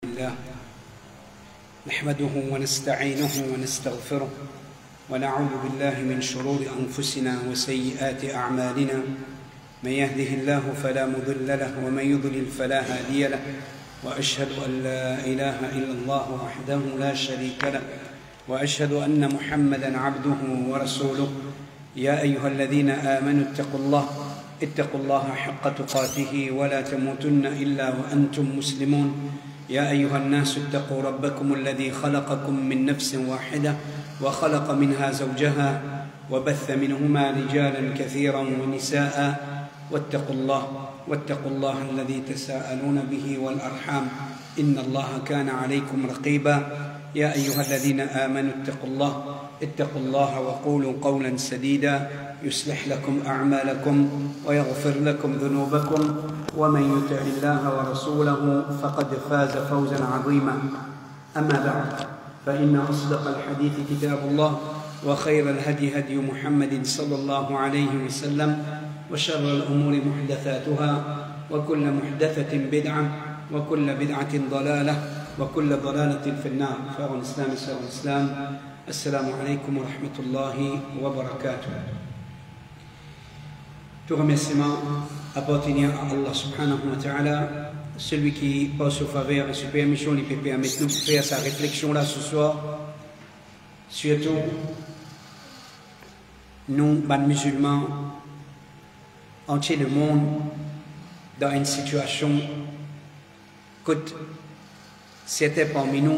الله نحمده ونستعينه ونستغفره ونعوذ بالله من شرور أنفسنا وسيئات أعمالنا من يهده الله فلا مضل له ومن يضلل فلا هادي له وأشهد أن لا إله إلا الله وحده لا شريك له وأشهد أن محمدا عبده ورسوله يا أيها الذين آمنوا اتقوا الله حق تقاته ولا تموتن إلا وأنتم مسلمون يا أيها الناس اتقوا ربكم الذي خلقكم من نفس واحدة وخلق منها زوجها وبث منهما رجالا كثيرا ونساء واتقوا الله الذي تساءلون به والأرحام إن الله كان عليكم رقيبا يا أيها الذين آمنوا اتقوا الله وقولوا قولا سديدا يصلح لكم أعمالكم ويغفر لكم ذنوبكم ومن يطع الله ورسوله فقد فاز فوزا عظيما أما بعد فإن أصدق الحديث كتاب الله وخير الهدي محمد صلى الله عليه وسلم وشر الأمور محدثاتها وكل محدثة بدعة وكل بدعة ضلالة وكل ضلالة في النار. Frères en islam et sœurs en islam, assalamu alaikum wa rahmatullahi wa barakatuh. Tout remerciement appartient à Allah subhanahu wa ta'ala, celui qui passe au faveur et se permission les pépés à mettre nous pour faire sa réflexion là ce soir. Surtout, nous, les musulmans, entier le monde, dans une situation que certains parmi nous,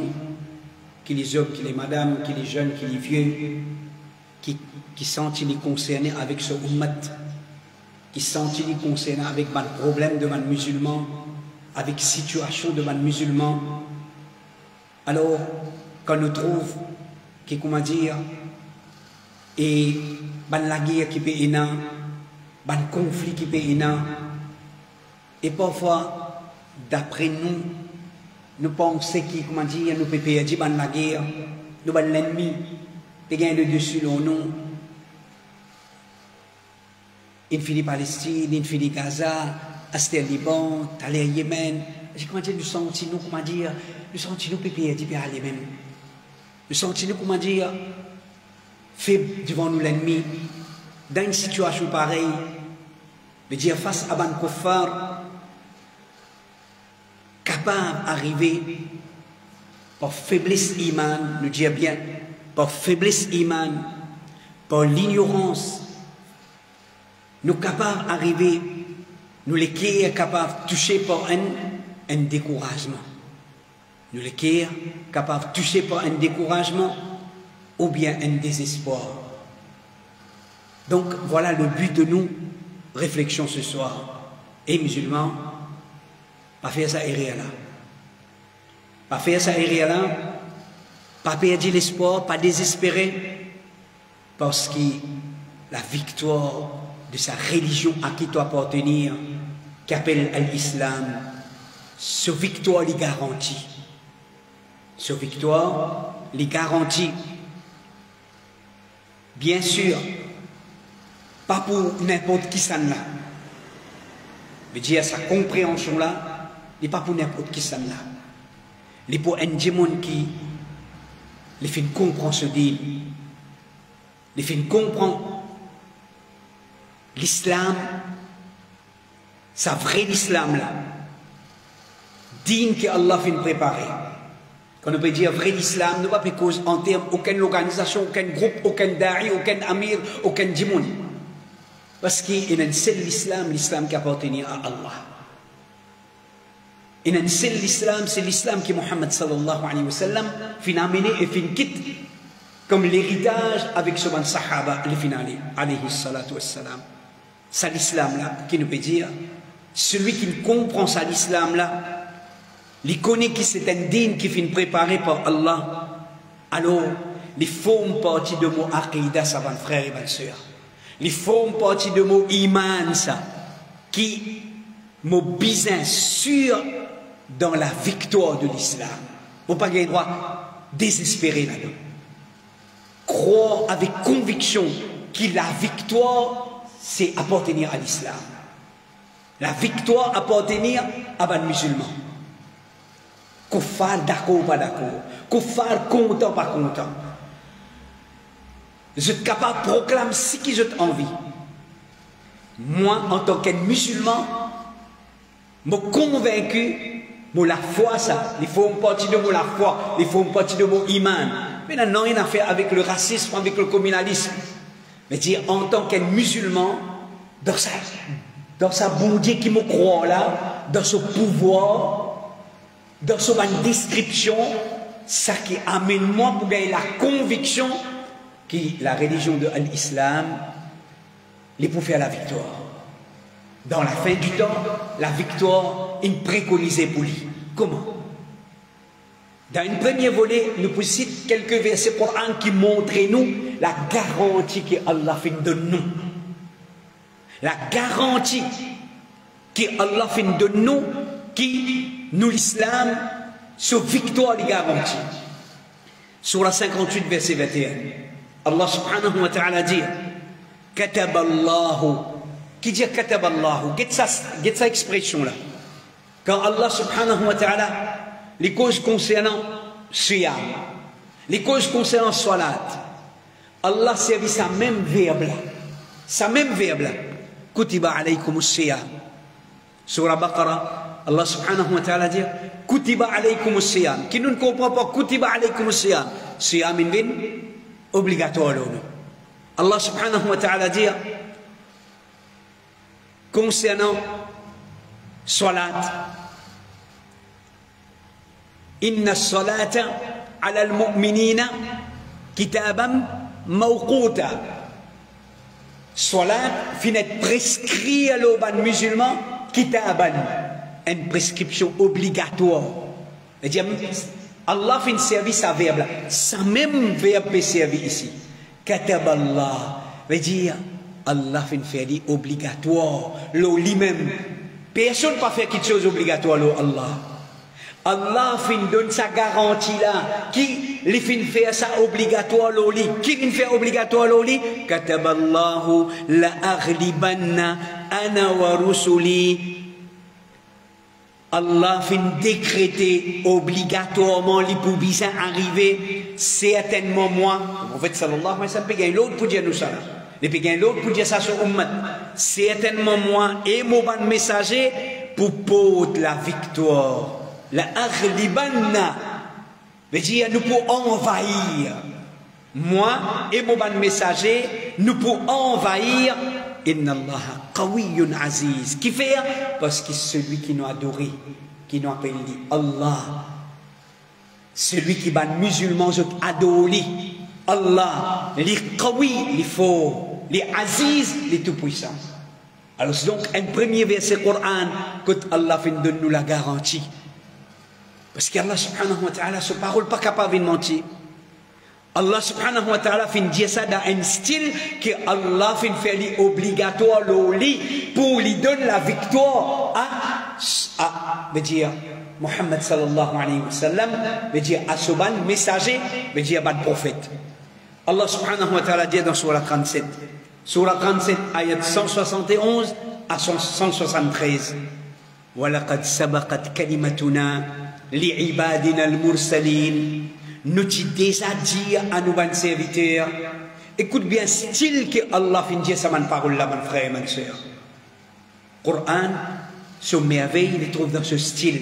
qui les hommes, qui les madames, qui les jeunes, qui les vieux, qui sont concernés avec ce ummat, qui sont concernés avec le problème de man musulman, avec la situation de man musulman. Alors, quand nous trouvons, comment dire, et la guerre qui peut être, le conflit qui peut être, et parfois, d'après nous, nous pensons que, comment dire, nous pouvons dire la guerre, nous avons l'ennemi, qui gagne le dessus sur nous. Il finit Palestine, il finit Gaza, Astel Liban, Taler Yémen. Comment dire, nous sentons, comment dire, nous sentons, nous pouvons dire aller même. Nous sentons, comment dire, faible devant nous l'ennemi. Dans une situation pareille, de dire face à Ban Kofar, capable d'arriver par faiblesse iman, nous dire bien, par faiblesse iman, par l'ignorance, nous capables d'arriver, nous les qui est capables de toucher par un découragement. Nous les qui est capables de toucher par un découragement ou bien un désespoir. Donc voilà le but de nous, réflexion ce soir. Et musulmans, pas faire ça et rien là. Pas faire ça et rien là. Pas perdre l'espoir, pas désespérer. Parce que la victoire de sa religion à qui doit appartenir, qui appelle l'islam, ce victoire les garantit. Ce victoire les garantit. Bien sûr, pas pour n'importe qui ça là. Mais dire sa compréhension là, n'est pas pour n'importe qui ça là. Il est pour un démon qui les fait comprendre ce deal. Les fait comprendre l'islam, c'est vrai l'islam là. Digne que Allah fait préparer. Quand on peut dire vrai l'islam, ne pas cause en termes aucune organisation, aucun groupe, aucun da'i, aucun amir, aucun démon. Parce qu'il y a un seul l'islam, l'islam qui appartient à Allah. Il y a un seul l'islam, c'est l'islam que Muhammad sallallahu alayhi wa sallam fin amené et fin quitte comme l'héritage avec ce ban sahaba, le finale, alayhi salatu wassalam. C'est l'islam là qui nous peut dire, celui qui comprend ça l'islam là, il connaît que c'est un digne qui finit préparé par Allah, alors il forme partie de mot aqidah, ça va frère et ma soeur. Il forme partie de mot iman, ça, qui mot bizin sûr dans la victoire de l'islam. Vous n'avez pas le droit désespérer là-dedans. Croire avec conviction que la victoire c'est appartenir à l'islam. La victoire appartenir à un musulman. Kuffar d'accord ou pas d'accord. Kuffar content pas content. Je suis capable de proclamer ce que j'ai envie. Moi, en tant que musulman, je suis convaincu que la foi, ça, il faut une partie de la foi, il faut une partie de mon iman. Mais là, non, rien à faire avec le racisme, avec le communalisme. Mais dire, en tant que musulman, dans sa bon Dieu qui me croit là, dans ce pouvoir, dans son description, ça qui amène moi pour gagner la conviction que la religion de l'islam, il pour faire la victoire. Dans la fin du temps, la victoire est préconisée pour lui. Comment? Dans une première volée, nous pouvons citer quelques versets Coran qui montrent nous la garantie que Allah fait de nous. La garantie que Allah fait de nous, qui nous l'islam, sur victoire les garanties. Sur la 58 verset 21, Allah subhanahu wa ta'ala dit Kataballahu. Qui dit Kataballahu? Get sa expression là. Quand Allah subhanahu wa ta'ala, les causes concernant Siyam, les causes concernant Salat, Allah servit sa même verbe là. Sa même verbe là. Kutiba alaykum Siyam. Sur la Baqarah, Allah subhanahu wa ta'ala dit Kutiba alaykum Siyam. Qui ne comprend pas Kutiba alaykum Siyam? Siyam in obligatoire. Allah subhanahu wa ta'ala dit concernant Salat, Inna salata ala al-mu'minina kitaban mawquta. Salat finit prescrit à l'oban musulman kitaban, une prescription obligatoire. C'est-à-dire, Allah fait un service à verbe là. Ça même verbe est servi ici. Kataballah veut dire Allah fait une service obligatoire. Lui-même, personne ne peut faire quelque chose obligatoire. Allah. Allah fait donne sa garantie là. Qui lui fait faire ça obligatoire l'oli? Qui lui fait obligatoire l'oli? Kataballahu la aghlibanna ana wa rusuli. Allah fait décréter obligatoirement les pour bien arriver certainement moi. En fait, sallallahu alayhi wa sallam, il y a l'autre pour dire nous ça. Et puis il y a l'autre pour dire ça sur Ummat. Certainement moi et mon bon messager pour porter la victoire. La aghlibanna veut dire nous pour envahir. Moi et mon bon messager, nous pour envahir. Inna Allah qawiyyun aziz. Qui fait? Parce que celui qui nous adoré, qui nous appelle Allah, celui qui bat musulman, je adore Allah, les qawi, les forts, les aziz, les tout-puissants. Alors c'est donc un premier verset Coran que Allah fait de nous la garantie. Parce qu'Allah subhanahu wa ta'ala, sa parole pas capable de mentir. Allah subhanahu wa ta'ala fait dire ça dans un style que Allah fait faire obligatoire pour lui donner la victoire veut dire Muhammad sallallahu alayhi wa sallam, veut dire à ce ban messager, veut dire ban prophète. Allah subhanahu wa ta'ala dit dans Surah 37, Surah 37 ayat 171 à 173, وَلَقَدْ سَبَقَتْ كَلِمَتُنَا لِعِبَادِنَا الْمُرْسَلِينَ. Nous t'y déjà dit à nos bons serviteurs, écoute bien style que Allah fait dire ça, ma parole là, mon frère et ma soeur. Coran, ce merveille, il trouve dans ce style.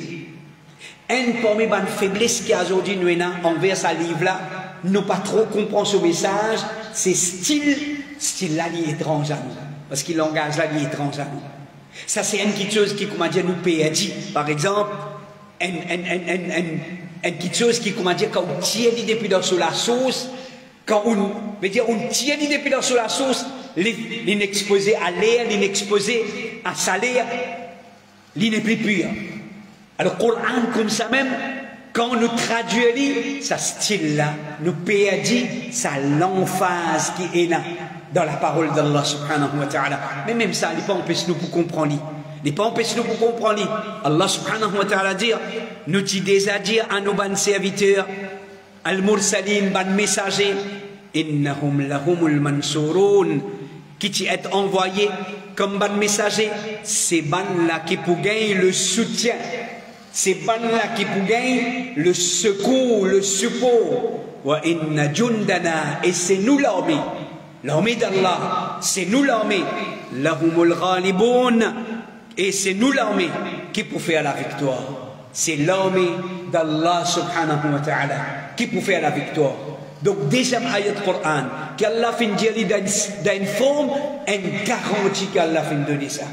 Un parmi les faiblesses qu'il y a aujourd'hui, nous envers ce livre là, nous pas trop comprendre ce message, c'est style là, il est étrange à nous. Parce que le langage là, il est étrange à nous. Ça, c'est une petite chose qui, comment dire, nous perdit. Par exemple, une petite chose qui, comment dire, quand on tient l'idée depuis dans la sauce, quand on tient l'idée depuis dans la sauce, l'inexposé à l'air, l'inexposé à salaire, n'est plus pur. Alors, le Coran, comme ça même, quand nous traduisons ça style-là, nous perdons sa l'emphase qui est là, dans la parole d'Allah subhanahu wa ta'ala. Mais même ça, il n'est pas empêché nous pour comprendre. Il n'est pas empêché nous pour comprendre. Allah subhanahu wa ta'ala dit, nous t'y déjà dit à nos bons serviteurs, al-mursalim, bons messagers, innahum lahumul mansurun, qui t'y est envoyé comme bons messagers, c'est bons là qui pour gagner le soutien. C'est ban-là qui pour gagner le secours, le support. Wa inna jundana, et c'est nous l'armée. L'armée d'Allah, c'est nous l'armée. Lahumul ghalibun, et c'est nous l'armée qui peut faire la victoire. C'est l'armée d'Allah subhanahu wa ta'ala qui peut faire la victoire. Donc déjà ayat Coran qu'Allah fin dire d'une forme, une garantie qu'Allah fin donner ça.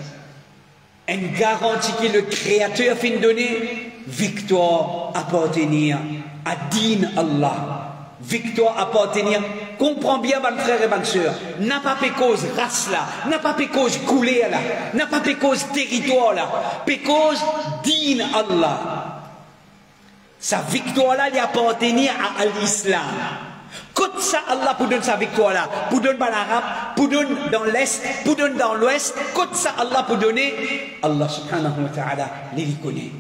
Une garantie que le Créateur fin donner victoire appartenir à din Allah. Victoire appartenir, comprends bien, mon frère et ma soeur, n'a pas fait cause race là, n'a pas fait cause couleur là, n'a pas fait cause territoire là, fait cause din Allah. Sa victoire là, elle appartenir à l'islam. Quand ça Allah pour donner sa victoire là, pour donner dans l'arabe, pour donner dans l'est, pour donner dans l'ouest, quand ça Allah pour donner, Allah subhanahu wa ta'ala les connaît.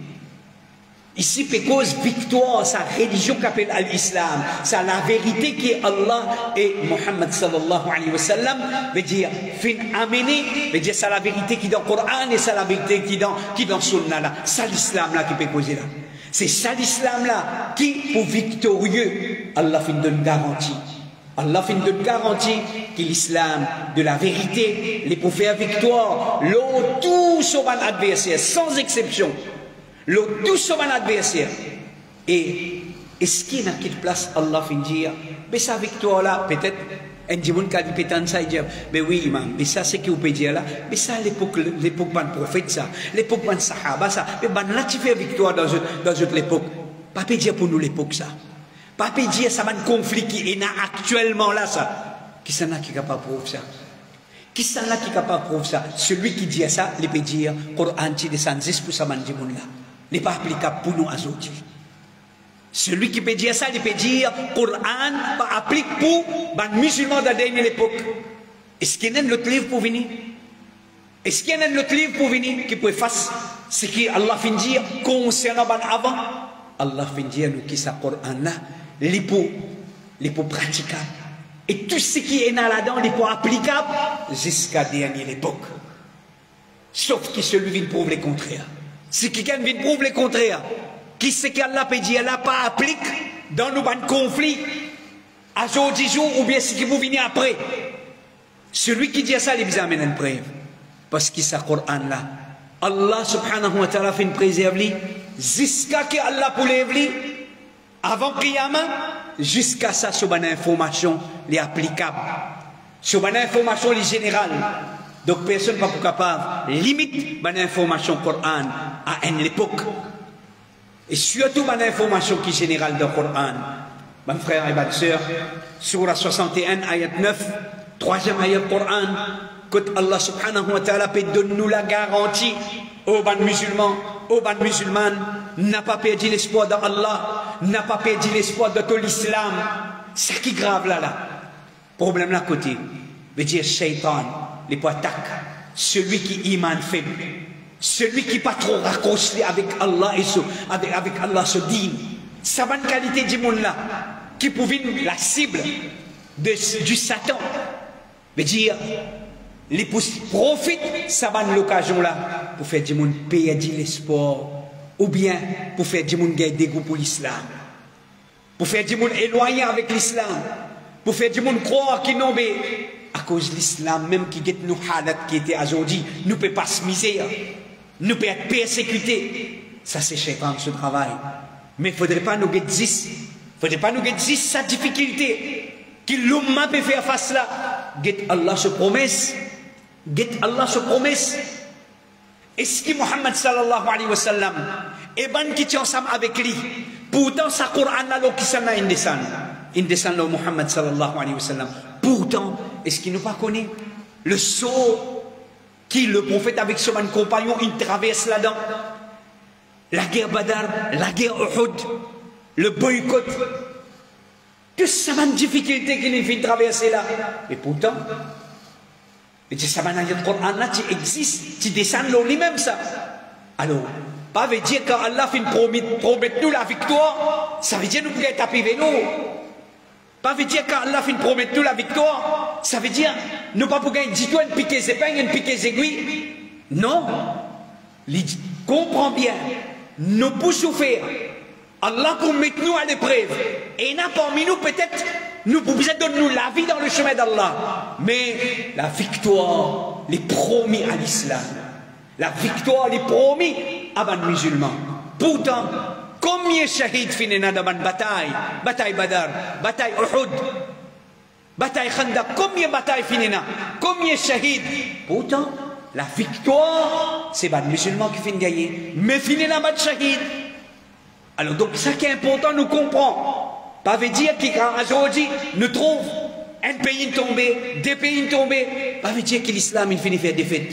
Ici, c'est cause victoire, sa religion qu'appelle l'islam, c'est la vérité qui est Allah et Muhammad sallallahu alayhi wa sallam, veut dire, fin amené, veut dire, c'est la vérité qui est dans le Coran et c'est la vérité qui est dans Sunna là. C'est l'islam là qui peut causer là. C'est ça l'islam là qui, pour victorieux, Allah fin donne garantie. Allah fin donne garantie que l'islam de la vérité, les pour faire victoire, l'eau tout sur un adversaire, sans exception. L'autre tout sur un adversaire. Et est-ce qu'il y a une place Allah fin dire, mais sa victoire là, peut-être, un dimanche qui a dit pétan ça, il dit, mais oui imam, mais ça c'est qui vous peut dire là, mais ça l'époque ban prophète ça, l'époque ban sahaba ça, mais ban là tu fais victoire dans une l'époque. Pas peut dire pour nous l'époque ça. Pas peut dire ça ban conflit qui est actuellement là ça. Qui s'en a qui est capable de prouver ça? Qui s'en a qui est capable de prouver ça? Celui qui dit ça, il peut dire, Coran qui descend juste pour ça ban dimanche là. N'est pas applicable pour nous aujourd'hui. Celui qui peut dire ça, il peut dire Coran pas applique pour les musulmans de la dernière époque. Est-ce qu'il y a un autre livre pour venir? Est-ce qu'il y a un autre livre pour venir qui peut faire ce qu'Allah fin dire concernant avant? Allah fin dire nous qui ça Coran là, les pour praticable. Et tout ce qui est là-dedans, les pour applicable jusqu'à la dernière époque. Sauf que celui qui prouve le contraire. Si quelqu'un vient prouver le contraire, qui c'est qu'Allah peut dire, Allah pas applique dans nos conflits à jour 10 jours ou bien ce qui vous venez après. Celui qui dit ça, il vous amène une preuve. Parce que ce Coran là, Allah subhanahu wa ta'ala fait une préserve jusqu'à ce qu'Allah pour l'évli, avant Qiyamah, jusqu'à ça, sur une information les applicable. Sur une information les générale. Donc personne n'est pas capable limite une information Coran à une époque. Et surtout une information qui est générale dans le Coran. Mes frères et mes sœurs, Surah 61, ayat 9, troisième ayat Coran, que Allah subhanahu wa ta'ala peut donner nous la garantie aux musulmans, aux musulmanes, n'a pas perdu l'espoir dans Allah, n'a pas perdu l'espoir de tout l'islam. C'est qui grave là. Problème là côté, veut dire shaitan. Les poids attaquent celui qui iman faible, celui qui pas trop raccroché avec Allah et avec Allah se dit, sa bonne qualité du monde là, qui pouvait la cible du Satan, veut dire, les profitent sa bonne l'occasion là pour faire du monde perdre l'espoir, ou bien pour faire du monde gagner des groupes pour l'islam, pour faire du monde éloigné avec l'islam, pour faire du monde croire qu'ils n'ont pas. À cause de l'islam, même qui get nous halat qui était aujourd'hui, nous ne pouvons pas se miser, nous pouvons être persécutés. Ça, c'est shaitan ce travail. Mais il ne faudrait pas nous get 10. Il ne faudrait pas nous get 10 sa difficulté. Qui l'homme peut faire face là. Get Allah se promesse. Get Allah se promesse. Est-ce que Muhammad sallallahu alayhi wa sallam est bon qui tient ensemble avec lui? Pourtant, sa Coran là, qui s'en a une descend. Une descend là, Muhammad sallallahu alayhi wa sallam. Pourtant, est-ce qu'il ne pas connaît le saut qui le prophète avec son compagnon il traverse là-dedans? La guerre Badar, la guerre Uhud, le boycott, que ça m'a une difficulté qu'il fait traverser là. Et pourtant, ça m'a dit Coran là, tu existes, tu descends là lui-même ça. Alors, pas veut dire qu'Allah fait promettre nous la victoire, ça veut dire nous pouvons taper vélo. Ça veut dire qu'Allah fait promettre nous la victoire. Ça veut dire nous pas pour gagner du tout une piquer ses épingles, une piquer ses aiguilles. Non. Comprends bien. nous pour souffrir. Allah pour mettre nous à l'épreuve. Et il y en a parmi nous peut-être, nous pour donner nous la vie dans le chemin d'Allah. Mais la victoire, les promis à l'islam. La victoire, les promis à les musulmans. Pourtant, combien de shahids finissent dans une bataille? Bataille Badr, bataille Uhud, bataille Khandaq, combien de batailles finissent? Combien de shahids? Pourtant, la victoire, c'est les musulmans qui finissent gagner. Mais finissent dans le shahid. Alors donc, ça qui est important, nous comprenons. Pas veut dire qu'aujourd'hui, nous trouvons un pays tombé, deux pays tombés. Pas veut dire que l'islam, il finit faire défaite.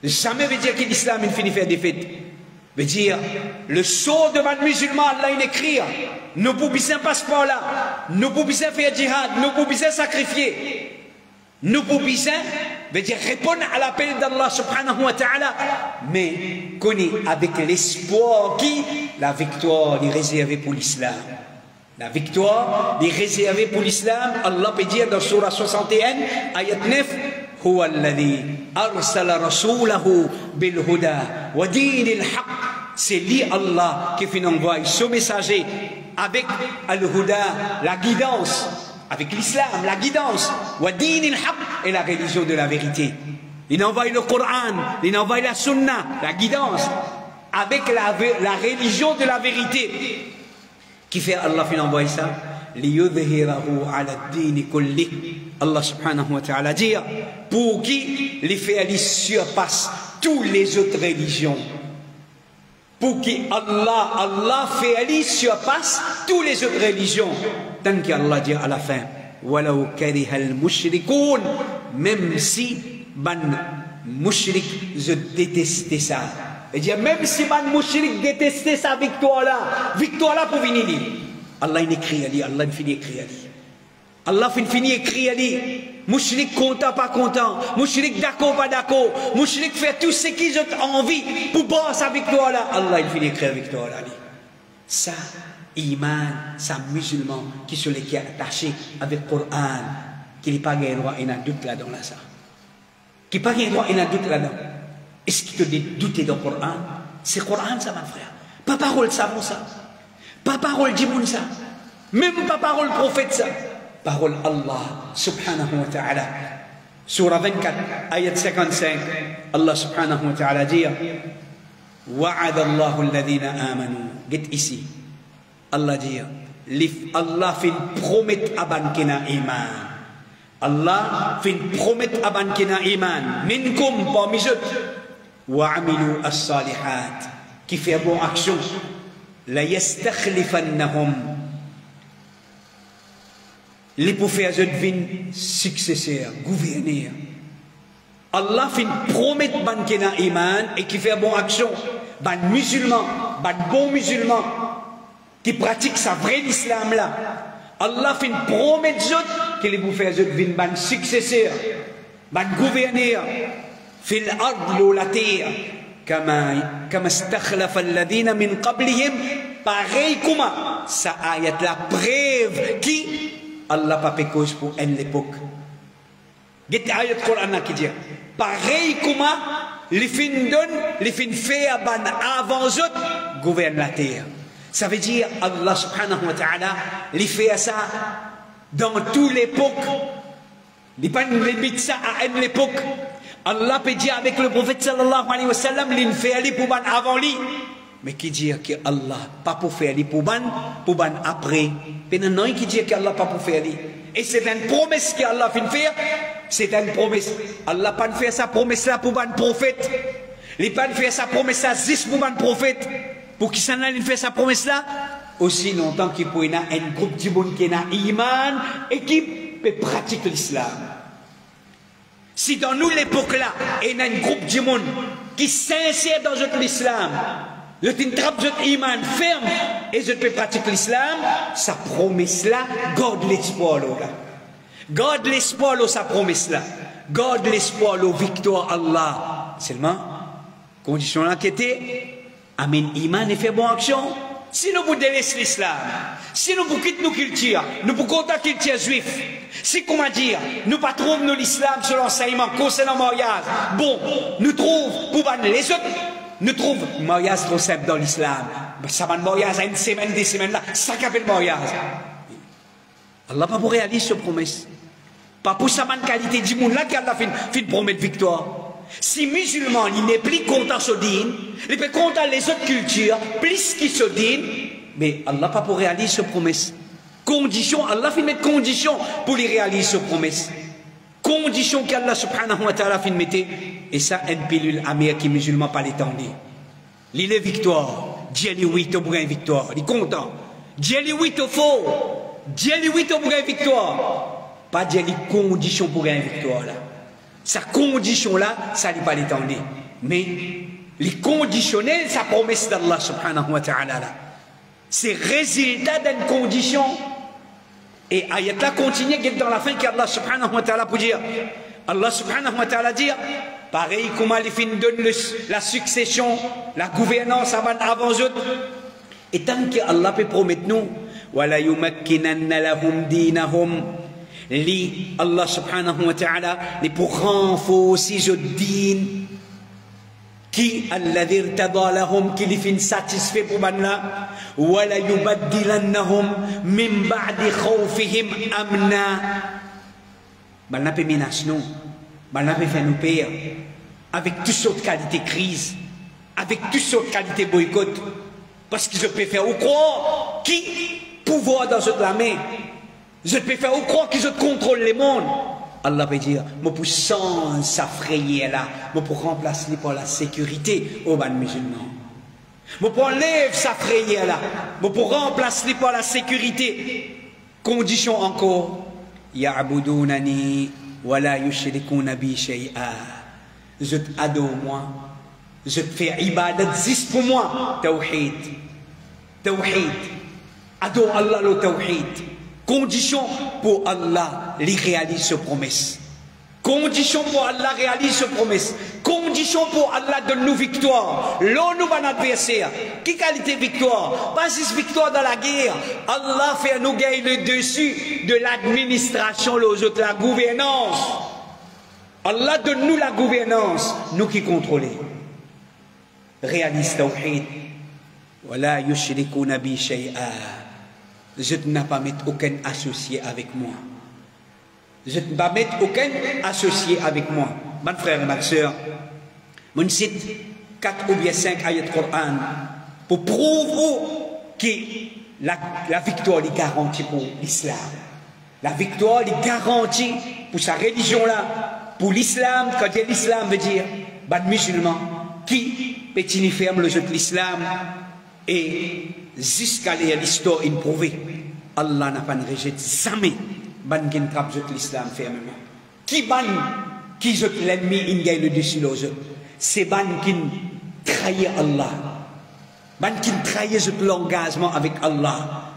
Jamais veut dire que l'islam, il finit faire défaite. Veut dire, le sort de les musulmans, Allah, il écrit. Nous pouvons bien passeport là. Nous pouvons bien faire djihad. Nous pouvons bien sacrifier. Nous pouvons bien, veut dire, répondre à l'appel d'Allah subhanahu wa ta'ala. Mais, connaît avec l'espoir qui la victoire est réservée pour l'islam. La victoire est réservée pour l'islam. Allah peut dire dans Surah 61, ayat 9, هو الذي أرسل رسوله بالهدى ودين الحق. C'est lui Allah qui fait envoyer ce messager avec al-huda, la guidance, avec l'islam, la guidance, ودين الحق et la religion de la vérité. Il envoie le Coran, il envoie la Sunna, la guidance, avec la religion de la vérité. Qui fait Allah fait envoyer ça? ليظهره على الدين كله. Allah subhanahu wa ta'ala dit pour qui les faits surpassent toutes les autres religions. Pour qui Allah fait surpasse toutes les autres religions. Tant qu'Allah dit à la fin ولو كره المشركون, même si ban mushrik je détestais ça. Et dire même si ban mushrik détestait sa victoire là pour venir. Allah il écrit ali, Allah il finit écrit ali. Allah finit écrit ali. Mushrik content pas content, mushrik d'accord pas d'accord, mushrik fait tout ce qu'ils ont envie pour boire sa victoire là. Allah il finit écrire victoire là. Ça, iman, ça musulman qui sont les qui est attaché avec le Coran, qui n'est pas gagné droit, il y a un doute là-dedans là ça. Qui n'est pas gagné droit, il y a un doute là-dedans. Est-ce qu'il te dit douter dans le Coran? C'est le Coran ça mon frère. Pas parole ça pour ça. Pas parole d'Imoun ça. Même pas parole prophète ça. Parole Allah subhanahu wa ta'ala. Surah 24, ayat 55. Allah subhanahu wa ta'ala dit Wa'ada Allahu alladhina amanu. Get ici. Allah dit Allah fait une promesse à ban kina iman. Allah fait une promesse à ban kina iman. Minkum parmi eux. Wa amilu as-salihat. Qui fait bonne action. La yastakhlifannahum. Les pour faire devine successeur, gouverneur. Allah fait une promesse ban kena iman et qui fait bonne action. Ban musulman, ban bon musulman qui pratique sa vraie islam là. Allah fait une promesse que les pour faire devine ban successeur, ban gouverneur. Fil ard la terre. كما استخلف الذين من قبلهم pareil comme ça ayat la preuve qui Allah pas fait cause pour une l'époque. Get ayat Coran qui dit pareil comme les fins donne les fins fait avant eux gouverne la terre. Ça veut dire Allah subhanahu wa ta'ala les fait ça dans toute l'époque. Il pas limite ça à une époque. Allah peut dire avec le prophète sallallahu alayhi wa sallam, il fait aller pour ban avant lui. Mais qui dit que Allah pas pour faire aller pour ban après. Maintenant, qui dit que Allah pas pour faire aller. Et c'est une promesse qu'Allah fait faire. C'est une promesse. Allah pas fait sa promesse là pour ban prophète. Il pas fait sa promesse là juste pour ban prophète. Pour qui s'en il fait sa promesse là aussi longtemps qu'il peut y avoir un groupe de monde qui a iman et qui peut pratiquer l'islam. Si dans nous l'époque là, il y a un groupe de monde qui s'insère dans l'islam, le tintrap de iman ferme et je peux pratiquer l'islam, sa promesse là, garde l'espoir là. Garde l'espoir là, sa promesse là. Garde l'espoir là, victoire Allah. Seulement, condition là qui était, amen iman et fait bonne action. Si nous vous délaissons l'islam, si nous vous quittons nos cultures, nous vous contactons la culture juive, si comment dire, nous pas trouvons l'islam sur l'enseignement concernant le mariage, bon, nous trouvons pour les autres Nous trouvons le mariage trop simple dans l'islam. Ça va le mariage à une semaine, des semaines là, ça qu'appelle le mariage. Allah pas pour réaliser ce promesse. Pas pour sa bonne qualité du monde là qu'Allah fait promettre victoire. Si musulman, il n'est plus content ce din, il est content les autres cultures, plus qu'il se din, mais Allah pas pour réaliser ce promesse. Condition, Allah fait mettre condition pour les réaliser ce promesse. Condition qu'Allah subhanahu wa ta'ala fait mettre, et ça, une pilule amère qui musulman pas l'étendre. Il est victoire, Dieu lui oui au brin victoire, il est content. Dieu lui oui au faux, Dieu lui oui au brin victoire. Pas Dieu lui condition pour une victoire là. Sa condition là, ça n'est pas l'étendre. Mais les conditionnels, sa promesse d'Allah subhanahu wa ta'ala là. C'est résultat d'une condition. Et ayat là continue dans la fin qu'Allah subhanahu wa ta'ala pour dire. Allah subhanahu wa ta'ala dit, pareil comme il donne la succession, la gouvernance avant eux. Et tant que Allah peut promettre nous, wala yumakkinanna lahum dinahum, li Allah subhanahu wa ta'ala, li pour renforcer ce din, qui alladhi irtada lahum, qui li fin satisfait pour banna, wala yubaddilannahum min ba'di khawfihim amna. Banna peut menacer nous, banna peut faire nous pire, avec toutes sortes de qualités crise, avec toutes sortes de qualités boycott, parce qu'ils peuvent faire ou croire qui pouvoir dans cette la main. Je peux faire ou croire qu'ils contrôlent les mondes. Allah peut dire, moi pour sans s'affrayer là, moi pour remplacer par la sécurité aux ban musulmans. Moi pour enlever s'affrayer là, moi pour remplacer par la sécurité. Condition encore, ya'budunani wa la yushrikuna bi shay'a. Je t'adore moi, je te fais ibadat juste pour moi, tawhid. Tawhid. Adore Allah le tawhid. Condition pour Allah les réalise ce promesse. Condition pour Allah réalise ce promesse. Condition pour Allah donne nous victoire. L'on nous va adversaire. Qui qualité victoire? Pas juste victoire dans la guerre. Allah fait nous gagner le dessus de l'administration, la gouvernance. Allah donne nous la gouvernance. Nous qui contrôlons. Réalise tawhid. Wala yushrikuna bi shay'a. Je ne vais pas mettre aucun associé avec moi. Je ne vais pas mettre aucun associé avec moi. Mon frère et ma soeur, je cite 4 ou bien 5 ayats de Coran pour prouver que la victoire est garantie pour l'islam. La victoire est garantie pour sa religion là, pour l'islam. Quand l'islam veut dire, les musulmans qui pétinent ferme le jeu de l'islam et jusqu'à l'histoire il prouvé, Allah n'a pas rejeté jamais ban qui trappe l'islam fermement. Qui ban qui jette l'ennemi il gagne le dessus aux autres. C'est ban qui trahit Allah. Ban qui trahit l'engagement avec Allah.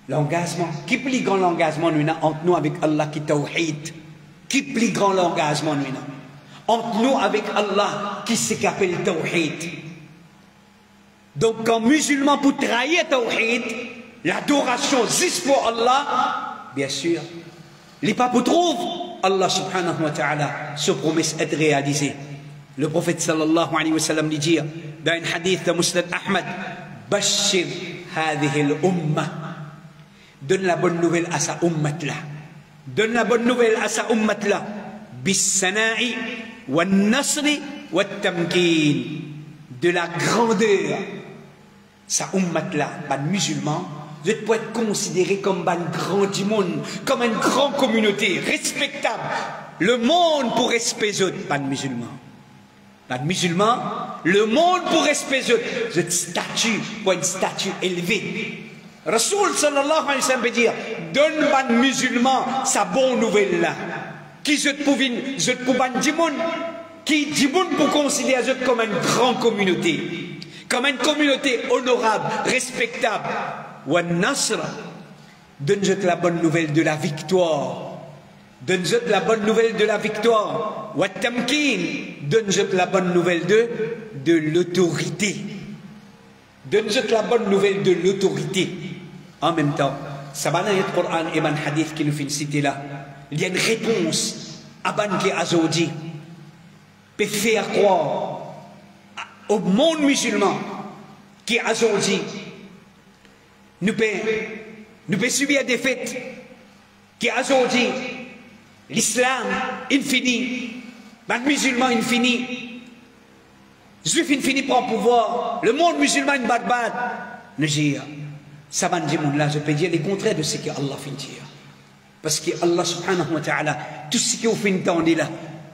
L'engagement. Qui plus grand l'engagement nous entre nous avec Allah qui tawhid. Qui plus grand l'engagement nous entre nous avec Allah qui s'appelle tawhid. Donc, quand musulman pour trahir tawhid, l'adoration juste pour Allah, bien sûr, les papes trouvent Allah subhanahu wa ta'ala, ce promesse est réalisée. Le prophète sallallahu alayhi wa sallam dit dans un hadith de Musnad Ahmad, Bashir hadhihi al-umma, donne la bonne nouvelle à sa ummat là. Donne la bonne nouvelle à sa ummat là. Bis-sana'i wal-nasri wal-tamkin. De la grandeur. Sa ummat là, ban musulman, vous êtes pour être considéré comme ban grand du monde, comme une grande communauté, respectable. Le monde pour respect d'autres, ban musulman. Ban musulman, le monde pour respect d'autres. Vous êtes statut, pour une statue élevée. Rasoul sallallahu alayhi wa sallam veut dire, donne ban musulman sa bonne nouvelle là. Qui je pour ban du monde, qui du monde pour considérer d'autres comme une grande communauté. Comme une communauté honorable, respectable. Wan Nasr, donne-nous la bonne nouvelle de la victoire. Donne-nous la bonne nouvelle de la victoire. Wat Tamkin, donne-nous la bonne nouvelle de l'autorité. Donne-nous la bonne nouvelle de l'autorité. En même temps, ça va dans le Coran et le hadith qui nous fait citer là. Il y a une réponse à Ban qui Azodi peut faire croire au monde musulman qui aujourd'hui nous peut subir des fêtes, qui aujourd'hui l'islam infini, les musulmans infini, les juifs infini prend pouvoir, le monde musulman bad, ne dire, ça va dire là, je peux dire les contraires de ce que Allah fait dire. Parce que Allah subhanahu wa ta'ala, tout ce qui vous fait entendre là,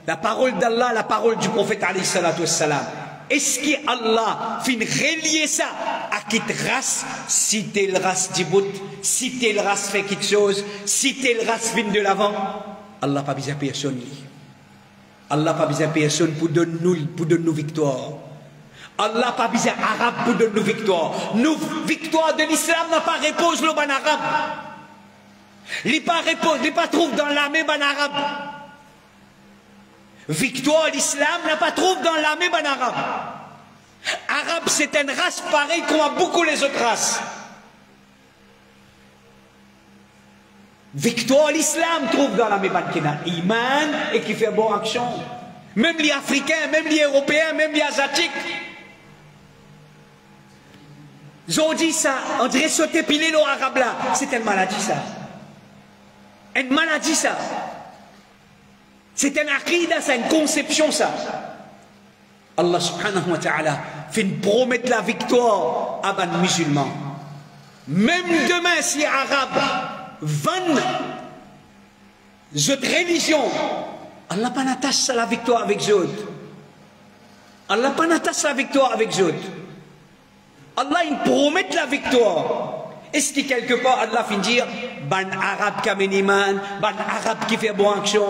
la parole d'Allah, la parole du prophète alayhi salatu wassalam, est-ce que Allah fait relier ça à quelle race, si telle race Djibout, si telle race fait quelque chose, si telle race vient de l'avant, Allah n'a pas besoin de personne. Allah n'a pas besoin de personne pour donner nous victoire. Allah n'a pas besoin d'arabe pour donner nous victoire. Nous, victoire de l'islam n'a pas repose le ban arabe. Il n'est pas trouve dans l'armée ban arabe. Victoire l'islam n'a pas trouve dans l'armée ban arabe. Arabe c'est une race pareille comme à beaucoup les autres races. Victoire l'islam trouve dans l'armée ban kina iman et qui fait bonne action. Même les Africains, même les Européens, même les Asiatiques. Ils ont dit ça, on dirait sauter piler l'eau arabe là. C'est une maladie ça. Une maladie ça. C'est un aqida, c'est une conception ça. Allah subhanahu wa ta'ala fait promettre la victoire à les musulmans. Même demain si les arabes vendent cette religion, Allah pas n'attache la victoire avec eux. Allah pas n'attache la victoire avec eux. Allah il promet la victoire. Est-ce que quelque part Allah finit dire ban arabe kamen iman, ban arabe qui fait bonne action?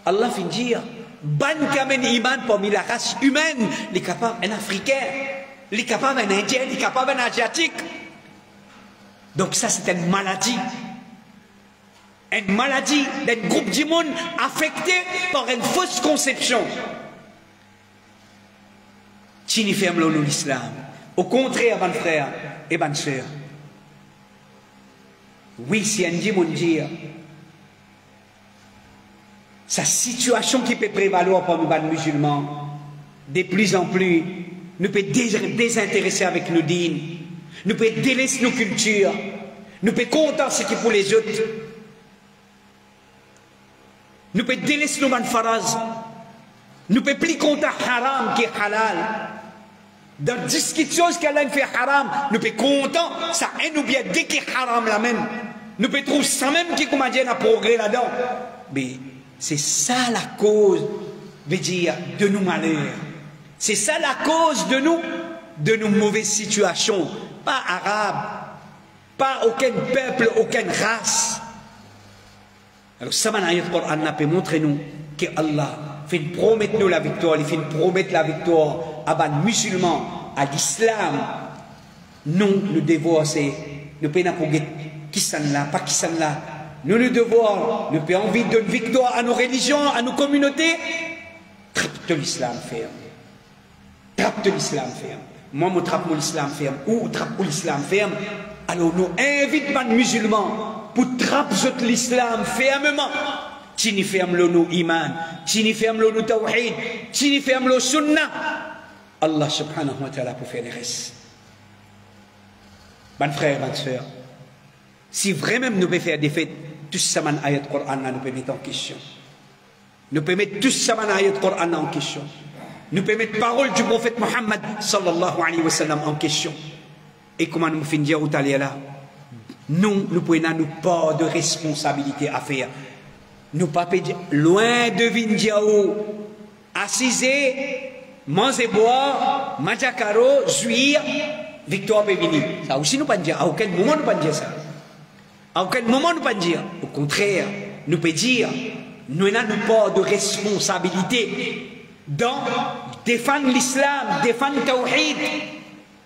Allah finit dire ban kamen iman parmi la race humaine, les capables un africain, les capables un indien, les capables un asiatique. Donc ça c'est une maladie. Une maladie d'un groupe du monde affecté par une fausse conception. Qui n'y ferme l'islam. Au contraire, mes frères et mes sœurs. Oui, si on dit mon dire, sa situation qui peut prévaloir parmi les musulmans, de plus en plus, nous peut désintéresser avec nos dînes, nous peut délaisser nos cultures, nous peut compter ce qui est pour les autres, nous peut délaisser nos manfaras, nous peut plus compter haram qui est halal. Dans 10 choses qu'Allah fait haram, nous peut compter ça et nous bien dès qu'il est haram la même. Nous peut trouver ça même qui comment dire un progrès là-dedans. Mais c'est ça la cause, veut dire, de nos malheurs. C'est ça la cause de nos mauvaises situations. Pas arabes, pas aucun peuple, aucune race. Alors ça, le Coran peut montrer nous que Allah fait promettre nous la victoire, il fait promettre la victoire à les musulmans, à l'islam. Nous devons essayer, nous ne pouvons pas qui sont là, pas qui sont là. Nous devons, nous avons envie de victoire à nos religions, à nos communautés. Trappe de l'islam ferme. Trappe de l'islam ferme. Moi, je trappe l'islam ferme. Ou trappe l'islam ferme. Alors nous invitons les musulmans pour trapper l'islam fermement. Tini ferme le nous iman, tini ferme le nous tawhid, tini ferme le sunnah. Allah subhanahu wa ta'ala pour faire les restes. Mes frères, mes soeurs, si vraiment nous pouvons faire des fêtes, tout ça, man ayat Coran, nous pouvons mettre en question. Nous pouvons mettre tout ça, man ayat Coran en question. Nous pouvons mettre parole du prophète Mohammed sallallahu alayhi wa sallam en question. Et comment nous finir au là? Nous prenons nous pas de responsabilité à faire. Nous pas loin de Vindiao, assisé, manger boire, majakaro, jouir, victoire peut venir. Ça aussi nous pas dire. À aucun moment nous pas dire ça. À aucun moment nous pas dire. Au contraire, nous peut dire, nous n'avons pas de responsabilité dans défendre l'islam, défendre le tawhid,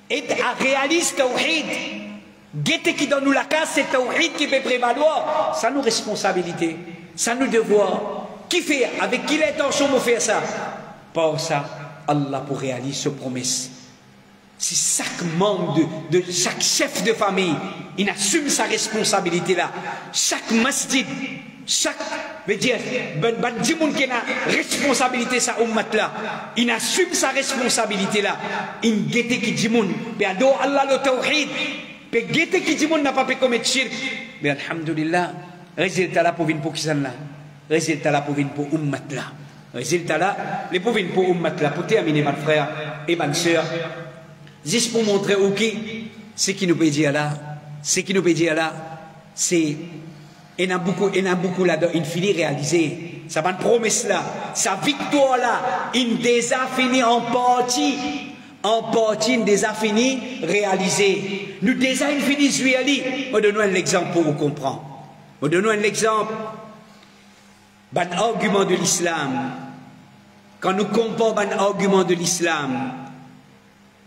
et à réaliser le tawhid. Guette qui donne nous la casse, c'est le tawhid qui peut prévaloir. Ça nous responsabilité. Ça nous devoir. Qui fait, avec qui l'intention de faire ça? Par ça, Allah pour réaliser ses promesses. Si chaque membre de chaque chef de famille, il assume sa responsabilité là. Chaque masjid, chaque, veut dire, ben dimoun qui a responsabilité sa ummat là, il assume sa responsabilité là, il guette qui dimoun, ben ado Allah le tawhid, ben guette qui dimoun n'a pas pu commettre shirk, ben alhamdulillah, résultat là pour venir pour qui ça là, résultat là pour venir pour ummat là, résultat là, les pour venir pour ummat là, pour terminer mon frère et ma soeur, juste pour montrer au qui, ce qui nous peut dire là, ce qui nous peut dire là, c'est il y a beaucoup là-dedans, il finit réalisé. Ça va une promesse là, sa victoire là, il déjà fini en partie, il déjà fini réalisé. Nous déjà il fini jouer. On donne un exemple pour vous comprendre. On donne un exemple. Un argument de l'islam. Quand nous comparons un argument de l'islam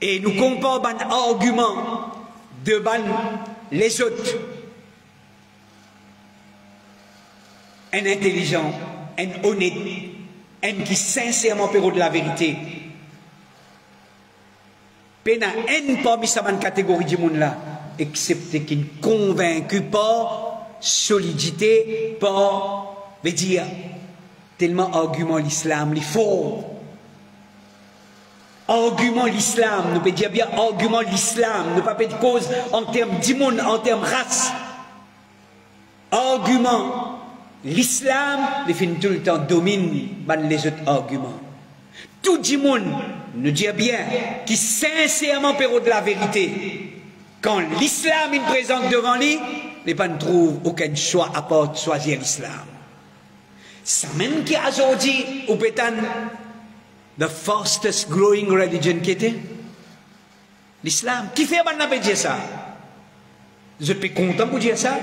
et nous comparons un argument de les autres. Un intelligent, un honnête, un qui sincèrement pérou de la vérité. Pena un parmi sa catégorie du monde là, excepté qui ne convaincu par solidité, par, veut dire, tellement argument l'islam, les faux. Argument l'islam, nous peut dire bien argument l'islam, ne pas de cause en termes du monde, en termes race. Argument. L'islam, les films tout le temps domine les autres arguments. Tout le monde nous dit bien qui sincèrement pérou de la vérité. Quand l'islam est présent devant lui, il ne trouve aucun choix à part choisir l'islam. Ça même qui a aujourd'hui, ou peut-être, the fastest growing religion qui était l'islam. Qui fait dire ça? Je suis content pour dire ça.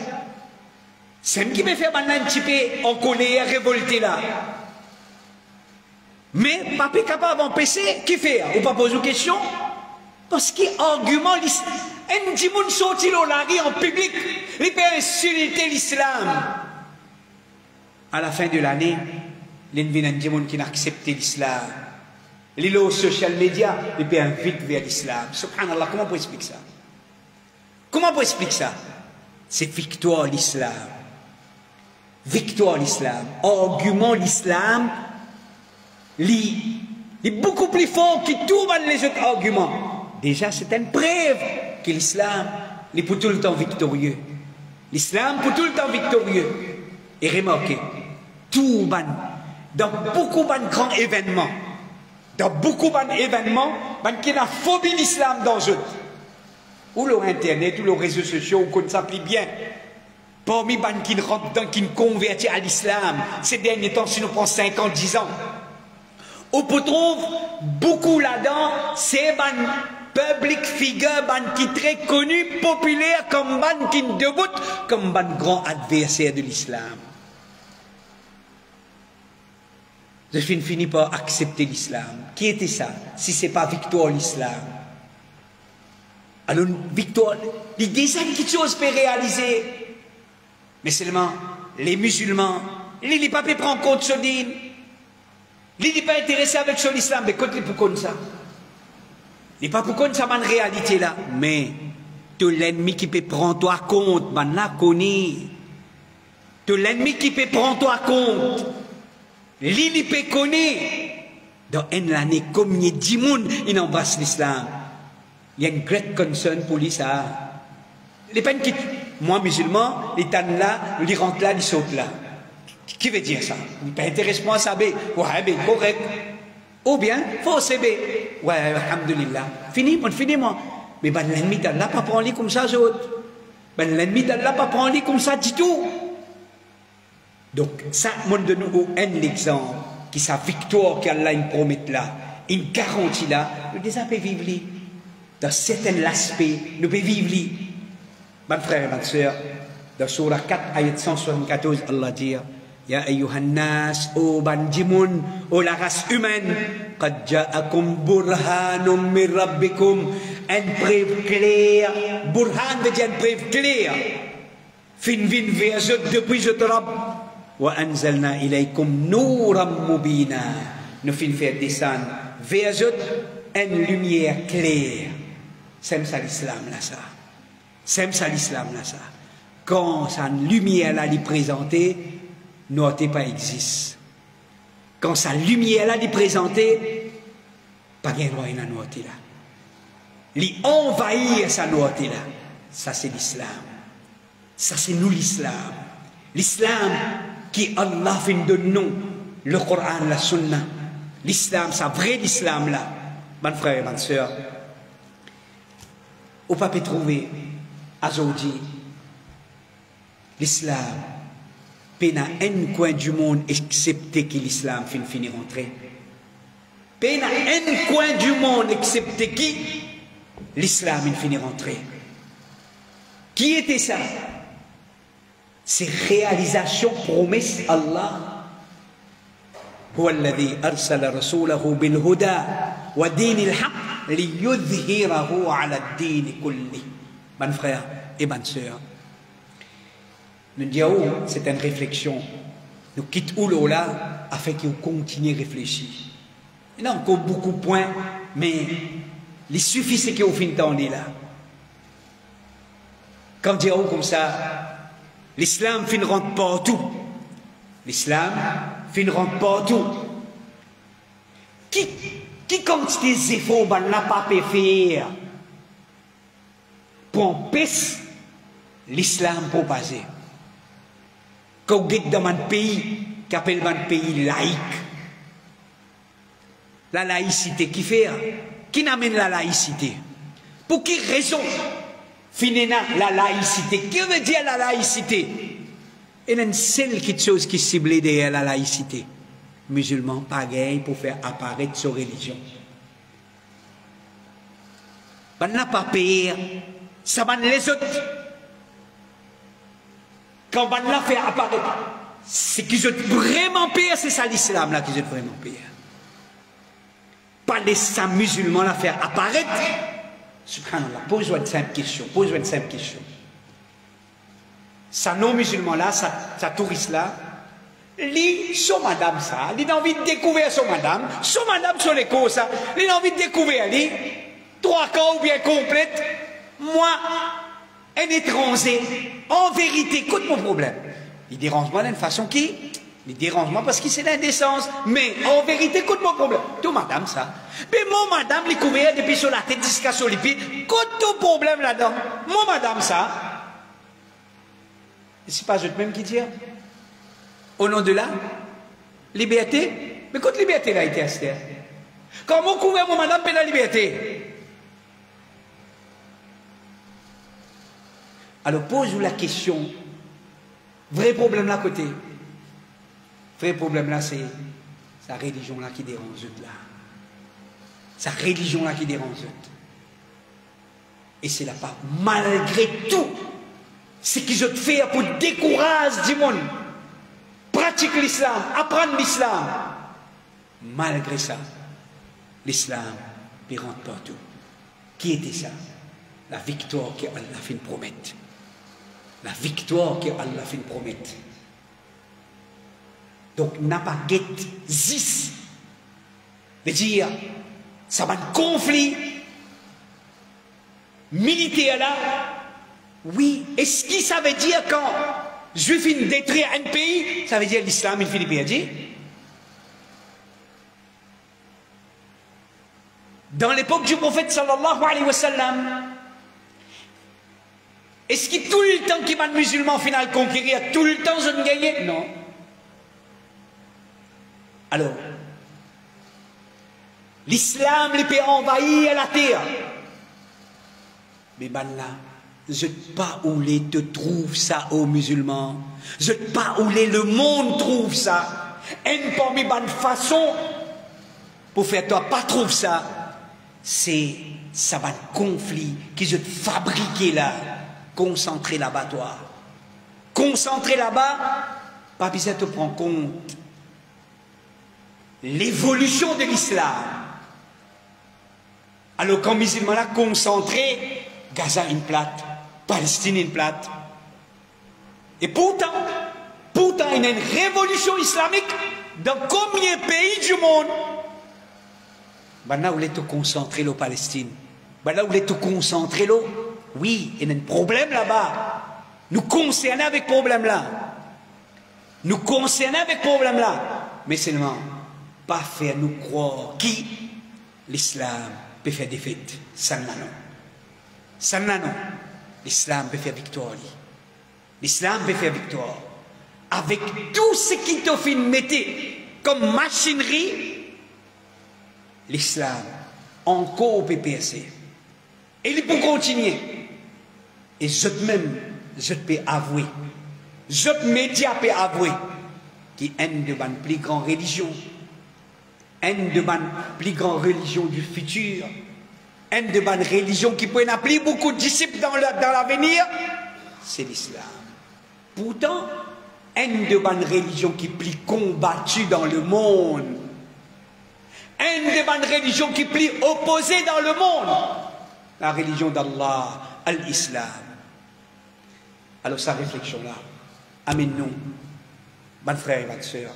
C'est ce qui me fait un petit peu en colère, révolté là. Mais, pas capable d'empêcher, qui fait? Ou pas poser une question? Parce qu'il argument l'islam. Un petit monde sorti là en public, il peut insulter l'islam. À la fin de l'année, il y a un petit monde qui n'a accepté l'islam. Il est au social media, il peut inviter vers l'islam. Subhanallah, comment on peut expliquer ça? Comment on peut expliquer ça? C'est victoire l'islam. Victoire l'islam, argument l'islam, est beaucoup plus fort que tous les autres arguments. Déjà, c'est une preuve que l'islam est pour tout le temps victorieux. L'islam pour tout le temps victorieux. Et remarquez, dans beaucoup de grands événements, qui a phobie l'islam dans eux, ou leur internet, ou leurs réseaux sociaux, ou qu'on s'applique bien. Parmi les qui rentrent dans, qui convertit à l'islam, ces derniers temps, si nous prenons 5 ans, 10 ans, on peut trouver beaucoup là-dedans, c'est des public figures qui sont très connus, populaires, comme des qui débutent, comme des grands adversaires de l'islam. Je finis par accepter l'islam. Qui était ça? Si ce n'est pas victoire l'islam. Alors, victoire, les dizaines de choses peuvent réaliser. Mais seulement, les musulmans, ils ne peuvent pas prendre compte de ce din. Ils ne sont pas intéressés avec l'islam. Mais quand ils peuvent comme ça? Ils ne peuvent pas comme ça, en réalité là. Mais, tout l'ennemi qui peut prendre toi compte, ben là, connaît. Tout l'ennemi qui peut prendre toi compte, il peut connaître. Dans une année, comme il y a 10 personnes, ils embrassent l'islam. Il y a une great concern pour lui, ça. Les peines qui, moi, musulman, les tannes là, ils rentrent là, ils sautent là. Qui veut dire ça? Il n'est pas intéressant à savoir. Ouais, ben, correct. Ou bien, faut savoir. Ouais, alhamdulillah. Fini-moi. Mais ben, l'ennemi d'Allah pas prendre comme ça, autres. Ben, l'ennemi d'Allah pas prendre comme ça du tout. Donc, ça, mon de nous, un exemple, qui sa victoire qu'Allah nous promet là, une garantie là, nous déjà peut vivre dans certains aspects, nous pouvons vivre. Mes frères et mes sœurs, dans Surah 4, ayat 174, Allah dit, Ya ayyuhan nas, ô bandimoun, ô la race humaine, qad ja'akum burhanum min rabbikum, une preuve claire, burhan veut dire une preuve claire, fin vers eux depuis votre Rabb, wa anzalna ilaykum nouram mubina, nous fin faire descendre vers eux une lumière claire. C'est ça l'islam là ça. C'est ça l'islam là ça. Quand sa lumière là lui présentée, noté pas existe. Quand sa lumière là est présentée, pas de droit à noter là. Lui envahir sa noter là. Ça c'est l'islam. Ça c'est nous l'islam. L'islam qui Allah fait de nous, le Coran, la Sunna. L'islam, c'est vrai l'islam là. Mon frère et ma soeur, on ne peut pas trouver aujourd'hui l'islam, pena un coin du monde excepté que l'islam finit rentrer. Pena un coin du monde excepté qui l'islam finit rentrer. Qui était ça? C'est réalisation promesse Allah. هو الذي أرسل رسوله بالهدى ودين الحق ليظهره على الدين كله. Mon frère et ma soeur, nous disons, c'est une réflexion. Nous quittons là afin qu'on continue à réfléchir. Il y a encore beaucoup de points, mais il suffit qu'on finisse d'en là. Quand on dit comme ça, l'islam ne rentre partout. L'islam ne rentre partout. Qui compte des efforts qu'on n'a pas pu faire pour empêcher l'islam propager? Quand on est dans un pays qui appelle un pays laïque, la laïcité qui fait, qui n'amène la laïcité? Pour quelle raison finira la laïcité? Que veut dire la laïcité? Il y a une seule chose qui cible derrière la laïcité. Musulmans, pareil, pour faire apparaître sa religion. On n'a pas payé, ça va les autres. Quand on l'a fait apparaître, c'est qu'ils ont vraiment payé, c'est ça l'islam là qu'ils ont vraiment payé. Pas laisser un musulman la faire apparaître. Subhanallah, pose-moi une simple question, pose-moi une simple question. Ça non-musulman là, ça touriste là, lui, son madame ça, il a envie de découvrir son madame sur les causes ça, il a envie de découvrir lui, 3 cas ou bien complète, moi, un étranger, en vérité, écoute mon problème. Il dérange moi d'une façon qui? Il dérange moi parce que c'est l'indécence, mais en vérité, écoute mon problème. Tout madame ça. Mais mon madame, il couvert depuis sur la tête jusqu'à sur les pieds, écoute ton problème là-dedans. Mon madame ça. C'est pas je même qui dit. Au nom de la liberté. Mais quand liberté là été Esther? Quand mon couvert mon madame paie la liberté. Alors pose-vous la question. Vrai problème là à côté. Vrai problème là c'est sa religion là qui dérange là. Sa religion là qui dérange. Et c'est là pas malgré tout. Ce qu'ils ont fait pour décourager du monde. Pratique l'islam, apprendre l'islam. Malgré ça, l'islam il rentre partout. Qui était ça? La victoire que Allah fait promettre. La victoire que Allah fait promettre. Donc, n'a pas guette zis. De dire, ça va un conflit militaire là. Oui, et ce qui ça veut dire quand Juif finit détruire un pays, ça veut dire l'islam il finit perdu. Dans l'époque du prophète sallallahu alayhi wa sallam, est-ce que tout le temps qu'il va le musulman final conquérir, tout le temps je ne gagne? Non. Alors, l'islam les peut envahir la terre. Mais ben là, je ne sais pas où les te trouve ça aux musulmans. Je ne sais pas où le monde trouve ça. Et parmi bonne façon pour faire toi pas trouve ça, c'est ça va un conflit qui je fabriquer là, concentré là-bas toi. Concentré là-bas, pas besoin de te prendre compte l'évolution de l'islam. Alors quand musulman là concentré, Gaza une plate, Palestine une plate. Et pourtant, il y a une révolution islamique dans combien de pays du monde? Maintenant, vous voulez te concentrer la Palestine. Maintenant, vous voulez te concentrer là. Oui, il y a un problème là-bas. Nous concernons avec ce problème là. nous concerner avec ce problème-là, mais seulement pas faire nous croire qui l'islam peut faire défaite. Ça non. Ça non. L'islam peut faire victoire. L'islam peut faire victoire. Avec tout ce qui t'a fait mettre comme machinerie, l'islam encore peut percer. Et il peut continuer. Et je-même, je peux avouer, je média peux avouer, qu'il y a une de mes plus grandes religions, une de mes plus grandes religions du futur, une de mes religions qui peut appeler beaucoup de disciples dans l'avenir, c'est l'islam. Pourtant, une de mes religions qui est plus combattue dans le monde, une de mes religions qui est plus opposée dans le monde, la religion d'Allah, l'islam. Alors, sa réflexion-là, amène-nous, bonnes frères et bonnes sœurs,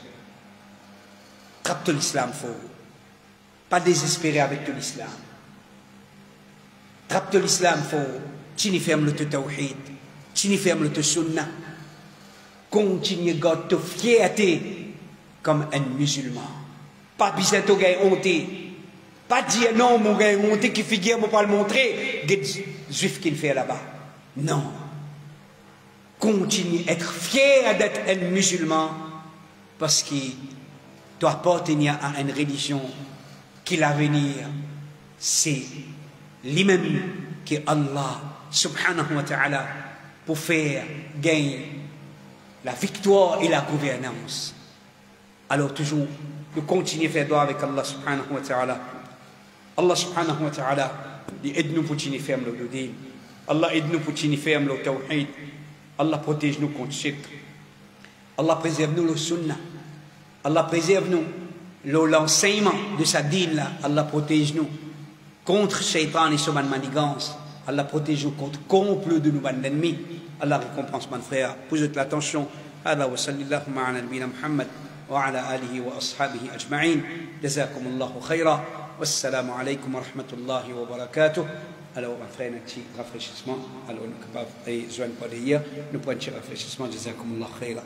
trappe l'islam fort, pas désespérer avec l'islam. Trappe l'islam fort, tu n'y fermes le tawhid, tu n'y fermes le sunnah. Continue à garder ta fierté comme un musulman. Pas besoin de gagner honte. Pas dire non, mon gars honte qui figure, je ne pas le montrer. Des juifs qui le fait là-bas. Non. Continue à être fier d'être un musulman parce que tu appartiens à une religion qui l'avenir, c'est lui-même que Allah subhanahu wa ta'ala pour faire gagner la victoire et la gouvernance. Alors toujours, nous continuons à faire droit avec Allah subhanahu wa ta'ala. Allah subhanahu wa ta'ala, il aide-nous pour tenir ferme le din. Allah aide-nous pour tenir ferme le tawhid. Allah protège-nous contre shirk. Allah préserve-nous le sunnah. Allah préserve-nous l'enseignement de sa dîne là. Allah protège-nous contre shaitan et son manigance. Allah protège-nous contre complot de nos ennemis. Allah récompense mon frère. Posez l'attention. هذا وصلى اللهم على نبينا محمد وعلى آله وأصحابه أجمعين. جزاكم الله خيرا والسلام عليكم ورحمة الله وبركاته. Alors, on ferait un petit rafraîchissement. Alors, nous sommes capables de joindre par hier. Nous prenons un petit rafraîchissement. Jazakumullah khaira.